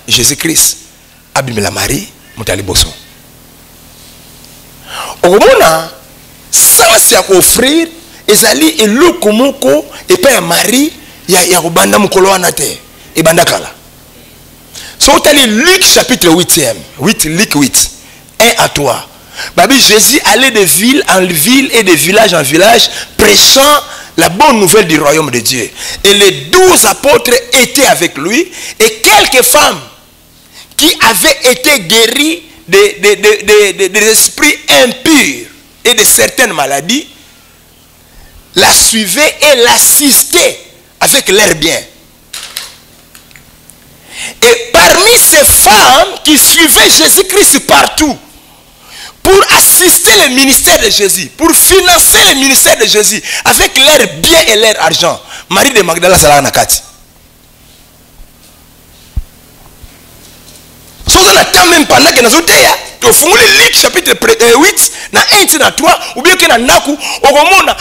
Speaker 1: Jésus-Christ, Abimela Marie, Moutali Bosso. Au moment sens il y a qu'à offrir, et ça lit et l'eau comme et pas Marie. Il y a Banda Mukolo Anate. et bandakala. Si vous avez Luc chapitre 8e, 8, Luc 8, 1 à 3. Babi, Jésus allait de ville en ville et de village en village, prêchant la bonne nouvelle du royaume de Dieu. Et les 12 apôtres étaient avec lui, et quelques femmes qui avaient été guéries des esprits impurs et de certaines maladies, la suivaient et l'assistaient avec leurs biens. Et parmi ces femmes qui suivaient Jésus-Christ partout, pour assister le ministère de Jésus, pour financer le ministère de Jésus, avec leurs biens et leur argent, Marie de Magdala Salah Nakati. Si vous n'avez même pas que nous avons Luc chapitre 8, na 1 na 3, ou bien que na naku, okomona,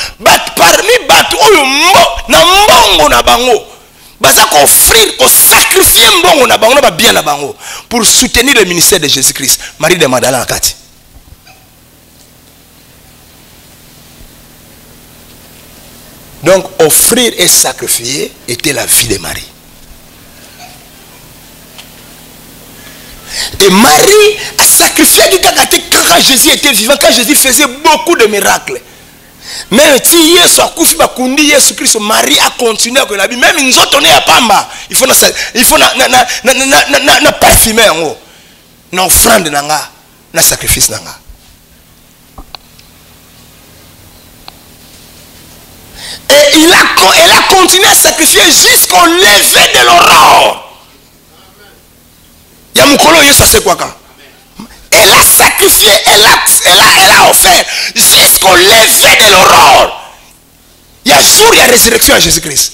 Speaker 1: parmi batu oyo na mbongo na bango, baza ko offrir, ko sacrifier mbongo na bango na bien na bango pour soutenir le ministère de Jésus-Christ. Marie de Magdala Nakati. Donc, offrir et sacrifier était la vie de Marie. Et Marie a sacrifié quand Jésus était vivant, quand Jésus faisait beaucoup de miracles. Même si Jésus-Christ, Marie a continué à la vie. Même nous autres, à Pamba, il faut parfumer, na offrande, na sacrifice. Et elle a continué à sacrifier jusqu'au lever de l'aurore. Yamukolo Yesu c'est quoi? Elle a sacrifié, elle a offert jusqu'au lever de l'aurore. Il y a jour, il y a résurrection à Jésus-Christ.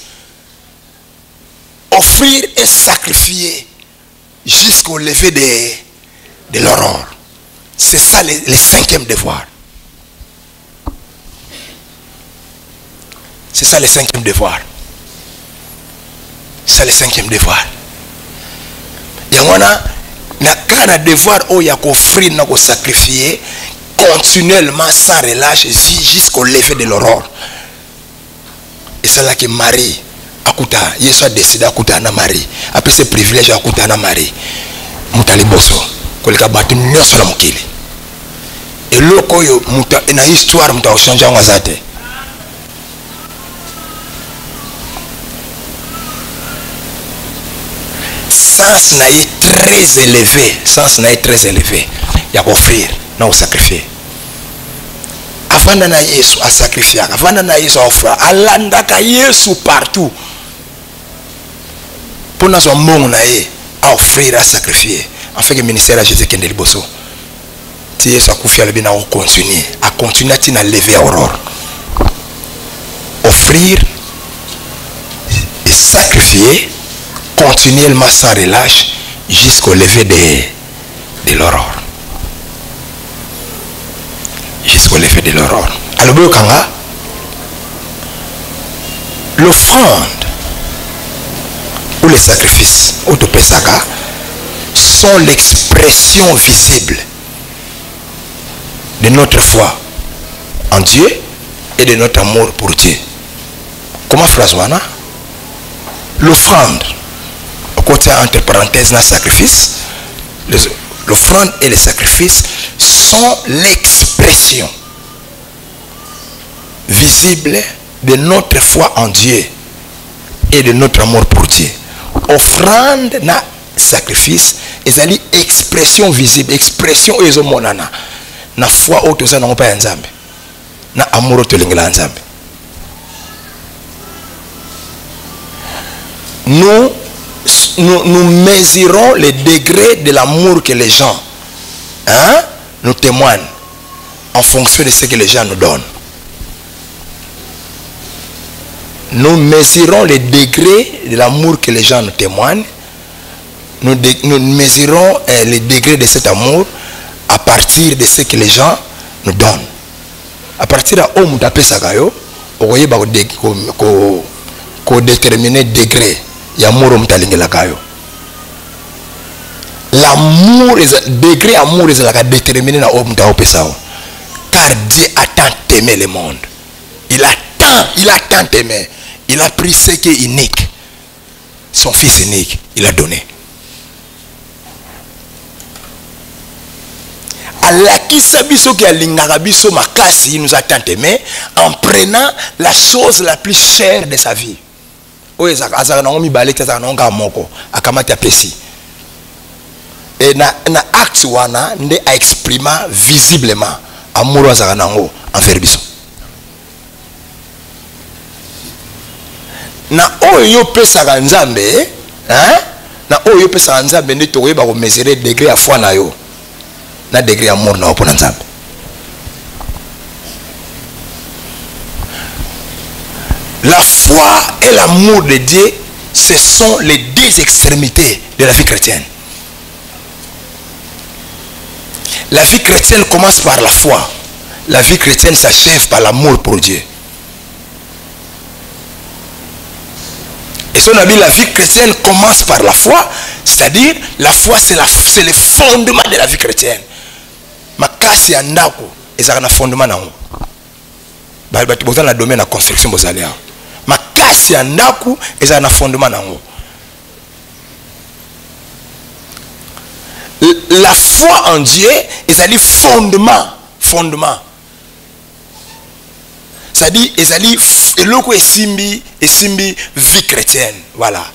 Speaker 1: Offrir et sacrifier jusqu'au lever de l'aurore. C'est ça le 5e devoir. C'est ça le 5e devoir. C'est le 5e devoir. Il y a un devoir où il y a qu'offrir, il sacrifier continuellement sans relâche jusqu'au lever de l'aurore. Et c'est là que Marie akuta, Yesu a décidé akuta na Marie. Après ce privilège akuta na Marie. Mutali boso, koleka batu nyonso na mukili. Et loko yo muta na histoire muta changer ngazate. Sens n'est très élevé, sens n'est très élevé. Il y a offrir, non sacrifier. Avant na Yesu a sacrifier, avant na Yesu a offrir, alandaka Yesu partout. Pour nous mon à offrir, à sacrifier. En fait, le ministère de Jésus qui est bosso. Si Yesu a confié le bien à continuer à lever aurore. Offrir et sacrifier continuellement sans relâche jusqu'au lever de l'aurore. Jusqu'au lever de l'aurore. Alors, l'offrande ou les sacrifices sont l'expression visible de notre foi en Dieu et de notre amour pour Dieu. Comment François? L'offrande, côté entre parenthèses, le sacrifice, l'offrande et le sacrifice sont l'expression visible de notre foi en Dieu et de notre amour pour Dieu. Offrande na sacrifice, ils ont expression visible, expression ezomonana na foi au toza na pa nzambe na amour to lingela nzambe. Nous mesurons le degré de l'amour que les gens nous témoignent en fonction de ce que les gens nous donnent. Nous mesurons le degré de l'amour que les gens nous témoignent. Nous mesurons le degré de cet amour à partir de ce que les gens nous donnent. À partir de où nous tapons ça, vous voyez qu'on déterminer le degré. L'amour, degré amour est déterminé dans le car Dieu a tant aimé le monde. Il a tant aimé. Il a pris ce qui est unique. son fils unique, il a donné. Alakisa biso ki alingaka biso makasi, il nous a tant aimé en prenant la chose la plus chère de sa vie. Oye azaka na ngomi balete azaka na nga moko akamati apesi. Et na acte wana nde a exprima visiblement amour azaka nango envers biso. Na oyo pesaka nzambe, hein? Na oyo pesaka nzambe nde tokoyeba ko mesurer degré ya foi na yo. Na degré d'amour na opona nzambe. La foi et l'amour de Dieu, ce sont les deux extrémités de la vie chrétienne. La vie chrétienne commence par la foi. La vie chrétienne s'achève par l'amour pour Dieu. Et son avis, la vie chrétienne commence par la foi, c'est-à-dire la foi c'est le fondement de la vie chrétienne. Makasi ya ndako ezaka na fondement nango. Ba boza na domaine na construction bozalea. Makasi ya ndako ezaka na fondement nango. La foi en Dieu ezali fondement. C'est-à-dire ezali eloko esimbi vie chrétienne, voilà.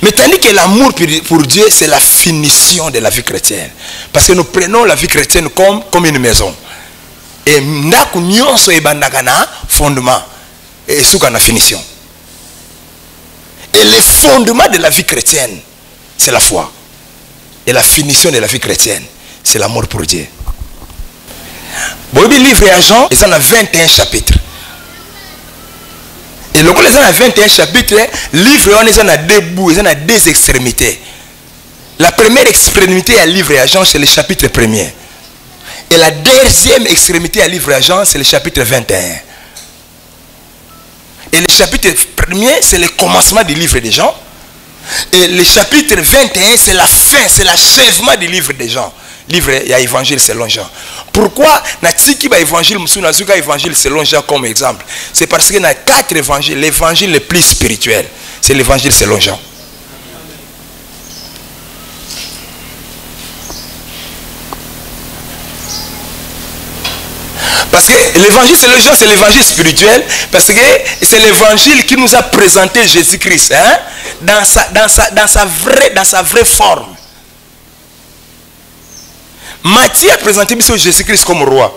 Speaker 1: Mais tandis que l'amour pour Dieu, c'est la finition de la vie chrétienne. Parce que nous prenons la vie chrétienne comme une maison. Et ndaku nyonso ebandaka na fondement. Et souka na finition. Et le fondement de la vie chrétienne, c'est la foi. Et la finition de la vie chrétienne, c'est l'amour pour Dieu. Bon, le livre à Jean, il y en a 21 chapitres. Et le les a 21 chapitres, livre on est à deux bouts, ils ont à deux extrémités. La première extrémité à livre à Jean, c'est le chapitre 1er. Et la deuxième extrémité à livre à Jean, c'est le chapitre 21. Et le chapitre 1er, c'est le commencement du livre de Jean. Et le chapitre 21, c'est la fin, c'est l'achèvement du livre de Jean. Livre, il y a évangile selon Jean. Pourquoi Natiki ba évangile Msunazuka évangile selon Jean comme exemple? C'est parce qu'il y a 4 évangiles. L'évangile le plus spirituel, c'est l'évangile selon Jean. Parce que l'évangile selon Jean, c'est l'évangile spirituel. Parce que c'est l'évangile qui nous a présenté Jésus-Christ, hein? dans sa vraie forme. Matthieu a présenté Jésus-Christ comme roi.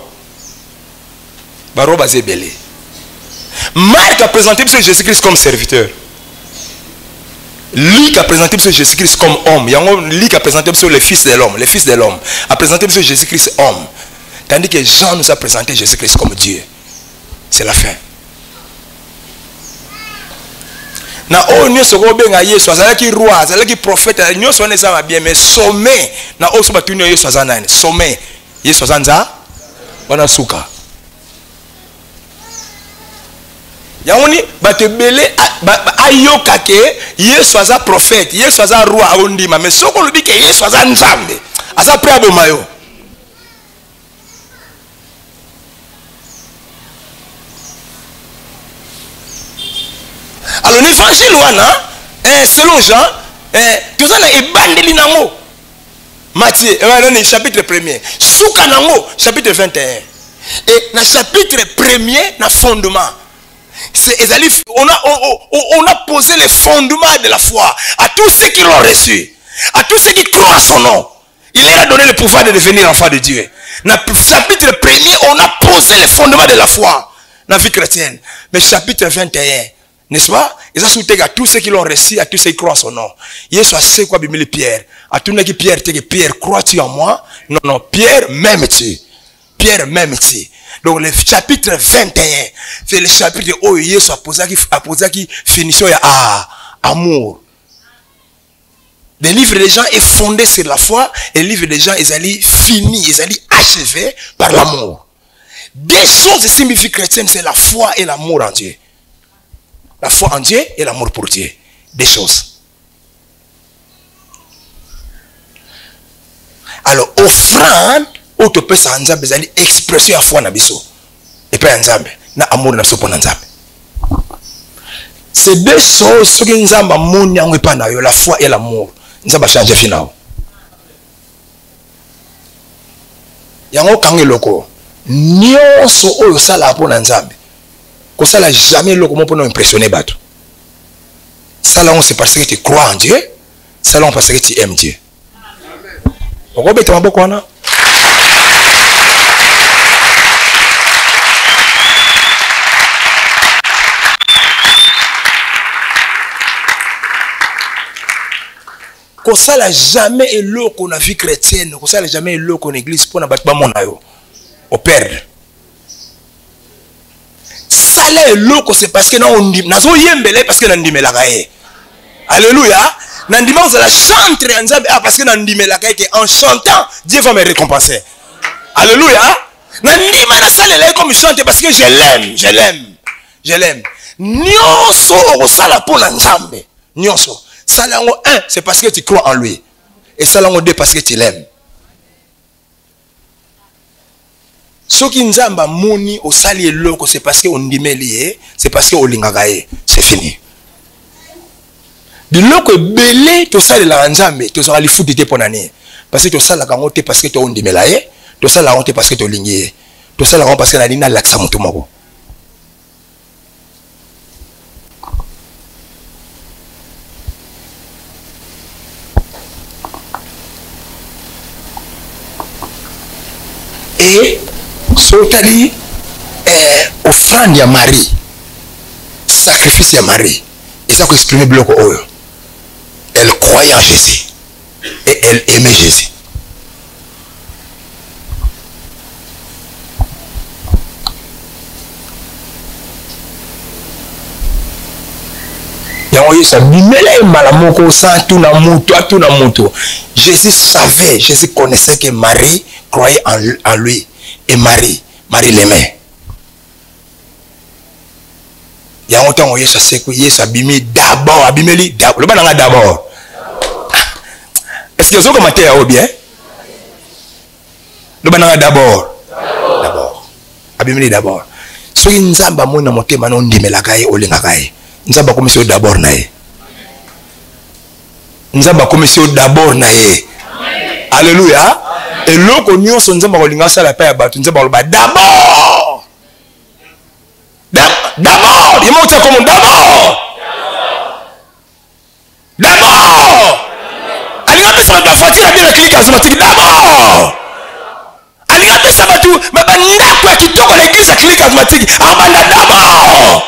Speaker 1: Marc a présenté Jésus-Christ comme serviteur. Luc a présenté Jésus-Christ comme homme. Luc a présenté le fils de l'homme. Le fils de l'homme a présenté Jésus-Christ homme. Tandis que Jean nous a présenté Jésus-Christ comme Dieu. C'est la fin. Na o nyonso ko benga Yesu azalaki roi, azalaki prophète, nyonso wana eza bien, mais sommet na o so batuni Yesu azana nani? Sommet Yesu azanza wana suka. Yamoni batebele ayoka ke Yesu aza prophète, Yesu aza roi ondima, mais soko lobi ke Yesu aza nzambe, aza prêt aboma yo. Alors l'évangile wana selon Jean tout ça est bandeli nango Matthieu chapitre 1er souka nango chapitre 21 et dans chapitre 1er na fondement c'est on a posé les fondements de la foi à tous ceux qui l'ont reçu, à tous ceux qui croient en son nom. Il leur a donné le pouvoir de devenir enfants de Dieu. Dans chapitre 1er on a posé les fondements de la foi dans la vie chrétienne. Mais chapitre 21, n'est-ce pas? Ils ont soutenu à tous ceux qui l'ont reçu, à tous ceux qui croient en son nom. Jésus a su quoi bimile Pierre. À tous ceux qui Pierre, crois-tu en moi? Non, non, Pierre m'aimes-tu? Pierre m'aimes-tu? Donc le chapitre 21, c'est le chapitre où Jésus a posé qui finition à amour. Le livre des gens est fondé sur la foi et le livre des gens est allé fini, est allé achevé par l'amour. Des choses de signifie chrétienne, c'est la foi et l'amour en Dieu. La foi en Dieu et l'amour pour Dieu. Des choses. Alors, offrande, où tu peux s'enzabe, c'est expression à foi na biso. Et pas enzabe, na amour na biso pour enzabe. ces deux choses ce qui nzamba moni yango epa na yo la foi et l'amour nzamba change finao yango kange loko nyonso oyo sala pona nzambe ko sala jamais loko mo pona impressionner bato sala on c'est parce que tu crois en Dieu sala on parce que tu aimes Dieu okobeta maboko wana kosala jamais eloko na vie chrétienne kosala jamais eloko na église pona bato bamona yo au perdre sala eloko c'est parce que nazo yembele parce que nandimelaka ye alléluia nandima ozala chantre ya nzambe parce que nandimelaka ye en chantant Dieu va me récompenser alléluia nandima nasalela ye comme chante parce que je l'aime nyonso okosala pona nzambe nyonso Salango 1, c'est parce que tu crois en lui. Et Salango 2, parce que tu l'aimes. Ce qui nous a moni au sali loko, c'est parce qu'on dit lié, c'est parce qu'on lingagaye. C'est fini. De loko belé, tu sali la nzambe, tu sali foutu de ton année. Parce que tu sali la gangote parce que tu on dit melaye, tu sali la gangote parce que tu lingé. Tu sali la gangote parce que tu as l'accent moutoumako. Et Sotali offrande à Marie, sacrifice à Marie, et ça exprime bloc oyo. Elle croyait en Jésus et elle aimait Jésus. Jésus savait, Jésus connaissait que Marie croyait en lui. Et Marie l'aimait. Il y a longtemps où Jésus sait que Jésus abîmé d'abord. Le bananga d'abord. Est-ce que vous avez commenté à bien? Le bananga d'abord. D'abord. Abîmé d'abord. So nzamba mona motema no ndimelaka ye olingaka ye. Nzamba komisi d'abord na ye. Nzamba komisi d'abord na ye. Alléluia. Et loko nyonso nzamba kolinga sala pa ya bato nzamba loba d'abord. D'abord, il m'a dit comment d'abord. D'abord. Alinga pesa ba fatira bien clique automatique d'abord. Alinga pesa ba tu ba ndako ya kitoko na église clique automatique abanda d'abord.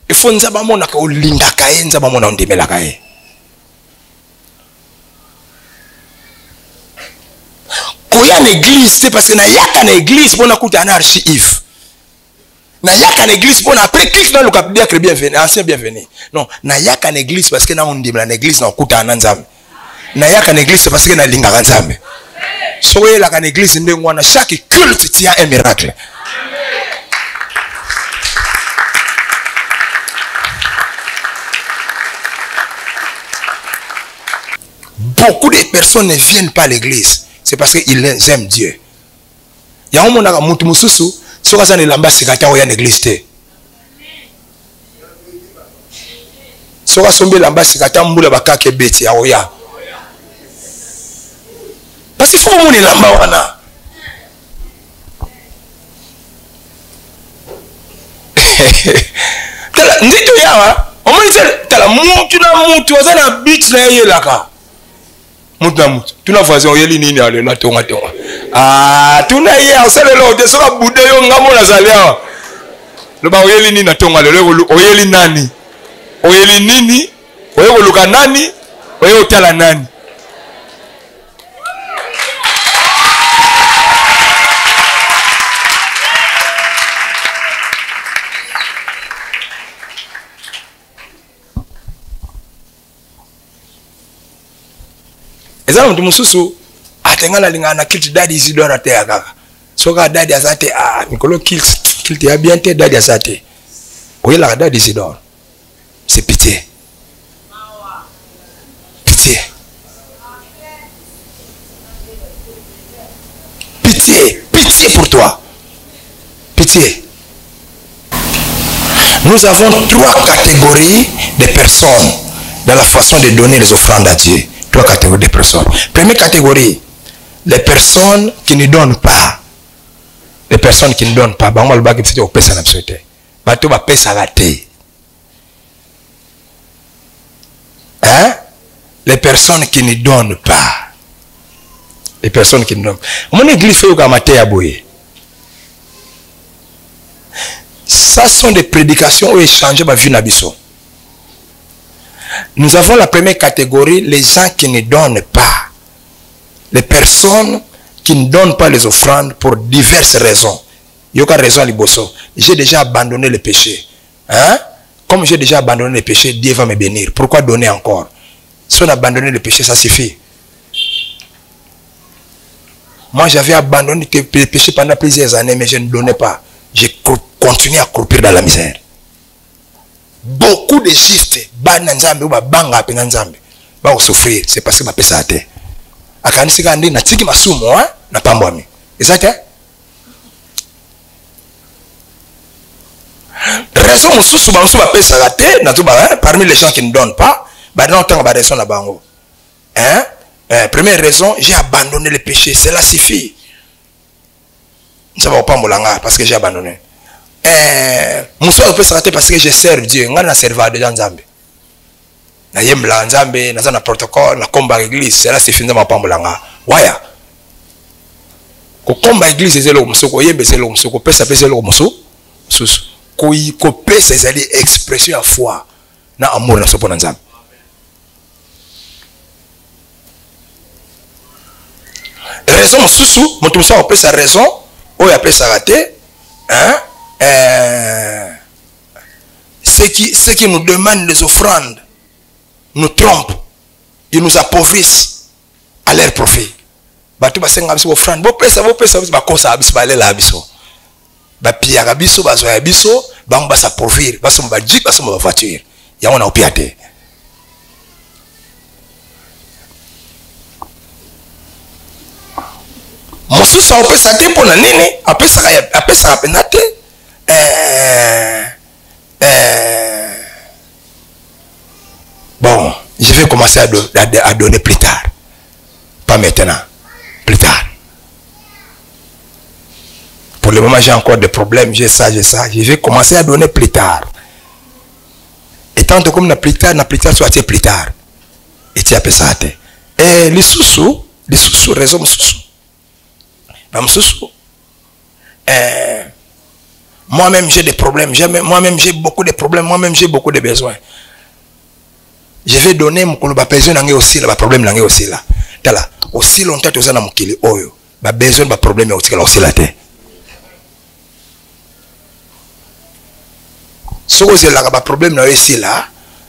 Speaker 1: Il faut nzaba mona ka olinga ka ye nzaba mona ondemela ka ye. Koya na église c'est parce que na yaka na église pour na kuta anarchie if. Na yaka na église pour na après clique dans le cap bien que bienvenue, ancien bienvenu. Non, na yaka na église parce que na ondemela na église na kuta ananzam. Na yaka na église c'est parce que na linga nzambe. Soye la na église ndengo na chaque culte tient un miracle. Beaucoup de personnes ne viennent pas à l'église. C'est parce qu'ils aiment Dieu. Il y a un monde qui a mususu, so kaza ne lamba sikata oya l'église te. So ka sombe lamba sikata mbula bakake beti ya oya. Parce qu'il faut que mon lamba wana. Tala ndito yawa, omoni tala mutu na mutu wazana beach na yelaka. Mutu tuna voisin oyeli nini ale na tonga tuna ye asalelo de soka bude yo ngamo na zalia lo ba oyeli nini na tonga lelo oyeli nani oyeli nini oyeko luka nani oyeko tala nani ezana mtu mususu atengana lingana kilt dadi Isidore te akaka soka dadi azate mikolo kilt ya bien te dadi azate oyela dadi Isidore c'est pitié pitié pour toi pitié Nous avons 3 catégories de personnes dans la façon de donner les offrandes à Dieu. 3 catégories de personnes. Première catégorie, les personnes qui ne donnent pas. Les personnes qui ne donnent pas. Hein? Les personnes qui ne donnent pas. Les personnes qui ne donnent pas. Mon église fait comme ça sont des prédications où échanger ma vie nabiso. Nous avons la première catégorie, les gens qui ne donnent pas. Les personnes qui ne donnent pas les offrandes pour diverses raisons. Il y a raison à l'Iboso. J'ai déjà abandonné le péché. Hein? Comme j'ai déjà abandonné le péché, Dieu va me bénir. Pourquoi donner encore? Si on a abandonné le péché, ça suffit. Moi, j'avais abandonné le péché pendant plusieurs années, mais je ne donnais pas. J'ai continué à croupir dans la misère. Beaucoup de justes, vont souffrir. C'est parce que ma pesa a été. Akanisika na tiki masumo na pambwami. Exact? Raison mususu bansu ba pesa a été parmi les gens qui ne donnent pas, ba non tant ba raison na bango. Hein? Première raison, j'ai abandonné le péché, cela suffit. Ça va pas molanga parce que j'ai abandonné. Mususu ba pesa a été parce que je sers Dieu, ngana serva de Nzambe. Na yembla Nzambe, na za protocole, na komba église, cela suffit ndama pambolanga. Waya. Ko komba église ezelo musuko yembe ezelo musuko pesa pesa ezelo musuko. Susu. Ko pesa ezali expression ya foi na amour na sopo na Nzambe. Raison mususu, mutu musuko pesa raison, oyo ya pesa raté, hein? Ceux qui nous demandent les offrandes nous trompent, ils nous appauvrissent à leur profit. Batu basenga biso offrande, bo pesa ba kosa abiso balela abiso. Ba pia abiso bazo abiso, ba ba s'appauvrir, ba somba jeep, ba somba voiture. Ya on a opiate. Mosu sa opesa tempo na nini? Apesa penate. Bon, je vais commencer à donner plus tard. Pas maintenant. Plus tard. Pour le moment, j'ai encore des problèmes. J'ai ça. Je vais commencer à donner plus tard. Et tant que comme plus tard, soit plus tard. Et tu as fait ça. Et les sous, raison sous. Moi-même, j'ai des problèmes. Moi-même, j'ai beaucoup de problèmes. Moi-même, j'ai beaucoup de besoins. Je vais donner mon besoin aussi là, problème là aussi là. Tala, aussi longtemps que vous avez mukili oyo, ba besoin ba problème aussi là terre. Si vous avez un problème aussi là,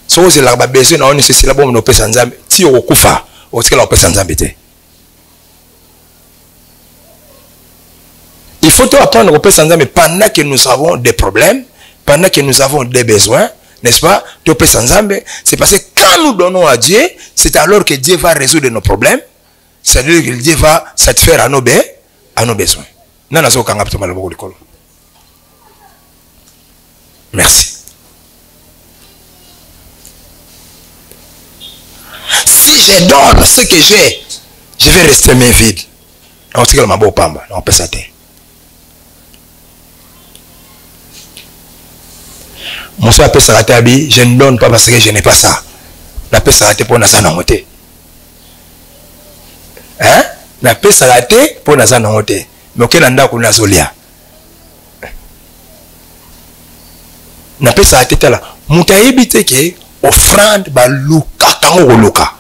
Speaker 1: si vous avez un besoin na ceci là bon no pesa Nzambe, ti okufa, aussi là pesa Nzambe te. Il faut apprendre au pesa Nzambe pendant que nous avons des problèmes, pendant que nous avons des besoins. N'est-ce pas? C'est parce que quand nous donnons à Dieu, c'est alors que Dieu va résoudre nos problèmes. C'est-à-dire que Dieu va satisfaire à nos besoins. Merci. Si je donne ce que j'ai, je vais rester main vide. On peut s'attendre. Mon soeur appelle ça je ne donne pas parce que je n'ai pas ça. La paix s'arrête pour Nazan Nangote. Hein? La paix s'arrête pour Nazan Nangote. Mais auquel anda qu'on a zolia. La paix s'arrête là. Moutaïbi teke offrande ba luka kango luka.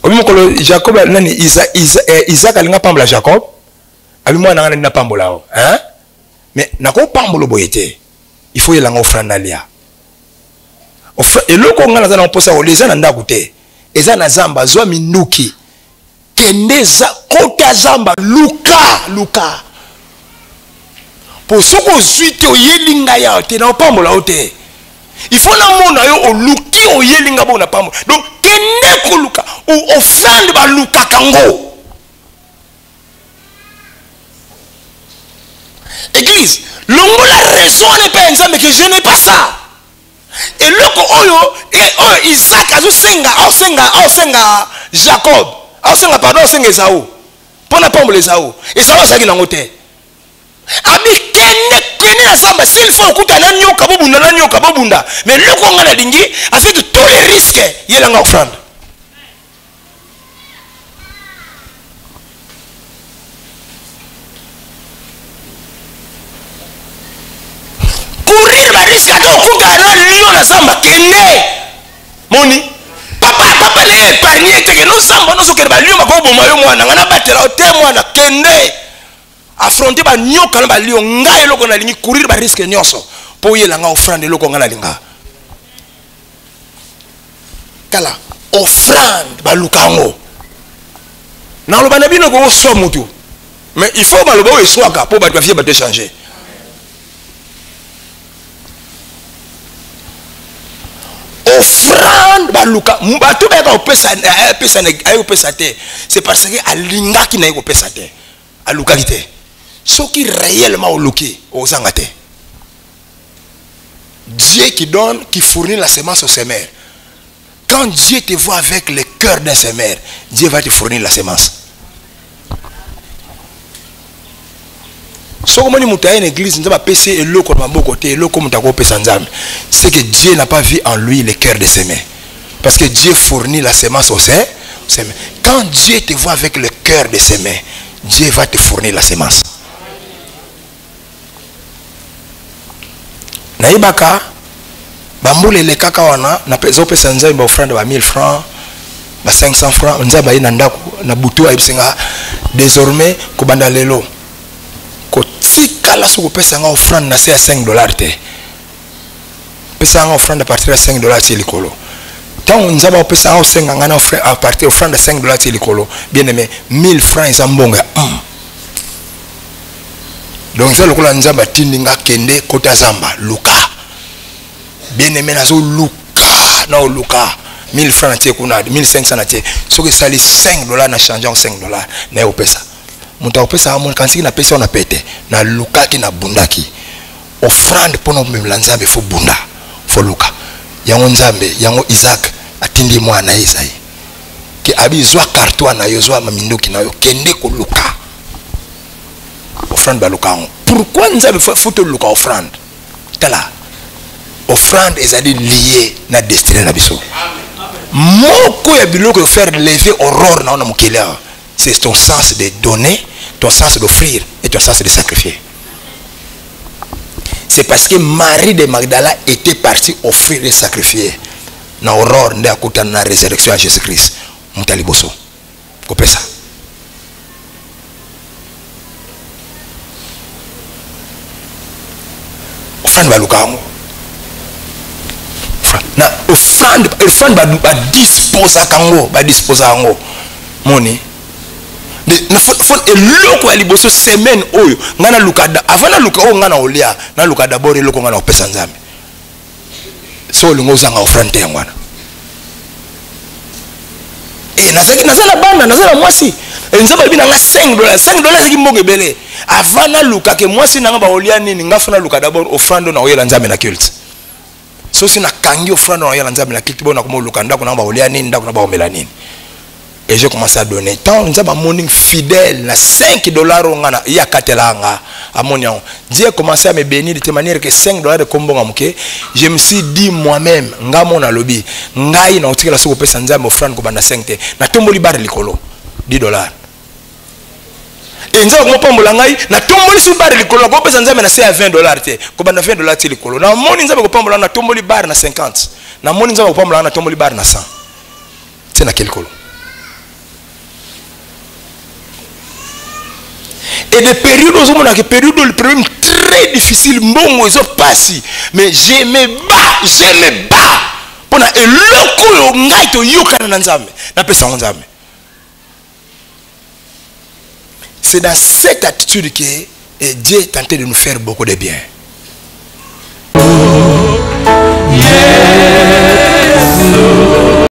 Speaker 1: Obi mokolo Jacob nani Isaac alinga pambola Jacob. Abi moi nanga na pambola o. Hein? Mais nako pambolo boyete. Il faut y aller en offrande d'alia. Et le Congo n'a pas posé les gens n'ont goûté. Et ça n'a zamba zoa minuki. Kendeza kota zamba luka. Pour ce qu'on suit au yelinga ya te na pambola ote. Il faut na mona yo o luki o yelinga bo na pambola. Donc kende ko luka ou offrande ba luka kango. Église, longola raison n'est pas exemple, mais que je n'ai pas ça. Et loko oyo Isaac azosenga Jacob, azosenga pardon azosenga Esaü. Pona pambola Esaü. Esaü azaki nango te. Abi kende na samba s'il faut okuta na nyoka bobunda. Mais loko nga na lingi avec tous les risques, yelanga offrande. Courir ba risque ata okuta na lion na samba kende. Moni papa le épargné te que no samba no sokere ba lion ba ko boma yo mwana ngana batela te mwana kende. Affronter ba nyoka na ba lion ngai loko na lingi courir ba risque nyonso po yelanga offrande loko ngana linga. Kala offrande ba lukango. Na lo bana bino ko so mutu. Mais il faut ba lo ba eswaka po ba twafie ba te changer. Offrande baluka mbato ba ko pesa te c'est parce que alinga ki na ko pesa te aluka ki te ce qui réellement oluki ozanga te. Dieu qui donne, qui fournit la semence au semeur. Quand Dieu te voit avec le cœur d'un semeur, Dieu va te fournir la semence. Ce que nous avons l'église, nous avons péché et l'eau comme un beau côté, l'eau comme un péché ensemble. C'est que Dieu n'a pas vu en lui le cœur de semer. Parce que Dieu fournit la semence au semeur. Quand Dieu te voit avec le cœur de semer, Dieu va te fournir la semence. Naïbaka, bamboule le kaka wana, na peso pesa nzambe ba offrande ba 1000 francs, ba 500 francs, nzamba ina ndako na butu ayibisenga désormais ko banda lelo. Ko tikala soko pesa nga offrande na se ya $5 te. Pesa nga offrande à partir de $5 ti likolo. Tant nzamba pesa nga osenga nga na offrande à partir offrande de $5 ti likolo. Bien aimé, 1000 francs ezambonga. Donc ça lokola nzamba tindinga kende kota zamba luka. Bien aimé nazo luka na luka 1000 francs tie kuna 1500 na tie. Soki sali $5 na changer en $5 na yo pesa. Muta opesa amon kansi na pesa na pete na luka ki na bundaki. Offrande pono memla nzambe fo bunda fo luka. Yango nzambe yango Isaac atindi mwana Isai. Ki abizwa kartwa na yozwa mamindoki na yo kende ko luka. Offrande balukango. Pourquoi nous avons fait luka offrande? Tala. Offrande est liée na destinée na biso. Moko ya biloko faire lever aurore na ona mukela. C'est ton sens de donner, ton sens d'offrir et ton sens de sacrifier. C'est parce que Marie de Magdala était partie offrir et sacrifier. Na aurore nde akuta na résurrection à Jésus-Christ. Mutaliboso. Kopesa. Offrande balukango. Na offrande ba disposa kango, ba disposa kango. Moni. Na fon eloko ya liboso semaine oyo ngana lukada avant na luka o ngana olia na luka d'abord eloko ngana opesa nzambe. So lingo zanga offrande ngwana. Nazala banda nazala mwasi. Nzamba bina nga $5. $5 ziki mbonge bele. Avant na luka ke mwasi nanga ba olia nini ngafuna luka d'abord offrande na oyela nzambe na culte. So si na kangi offrande na oyela nzambe na culte bona ko luka ndako na ba olia nini ndako na ba omela nini. Et j'ai commencé à donner. Tant nous avons monnaie fidèle, na $5 ngana ya katelanga à mon yon. Dieu a commencé à me bénir de telle manière que $5 de combo ngamuke. Je me suis dit moi-même, ngamo na lobby, ngai na otika la soko pesa nzambe offrande ko banda 5 te. Na tomboli bar likolo $10. Et nzamba ko pambola ngai na tomboli su bar likolo ko pesa nzambe na se à $20 te. Ko banda $20 te likolo. Na moni nzamba ko pambola na tomboli bar na 50. Na moni nzamba ko pambola na tomboli bar na 100. C'est na quel colo? Et des périodes où on a des périodes le problème très difficile, bon, ils ont passé, mais je me bats pour na eloko ngai to yoka na nzambe na pesa nzambe. C'est dans cette attitude que Dieu est tenté de nous faire beaucoup de bien.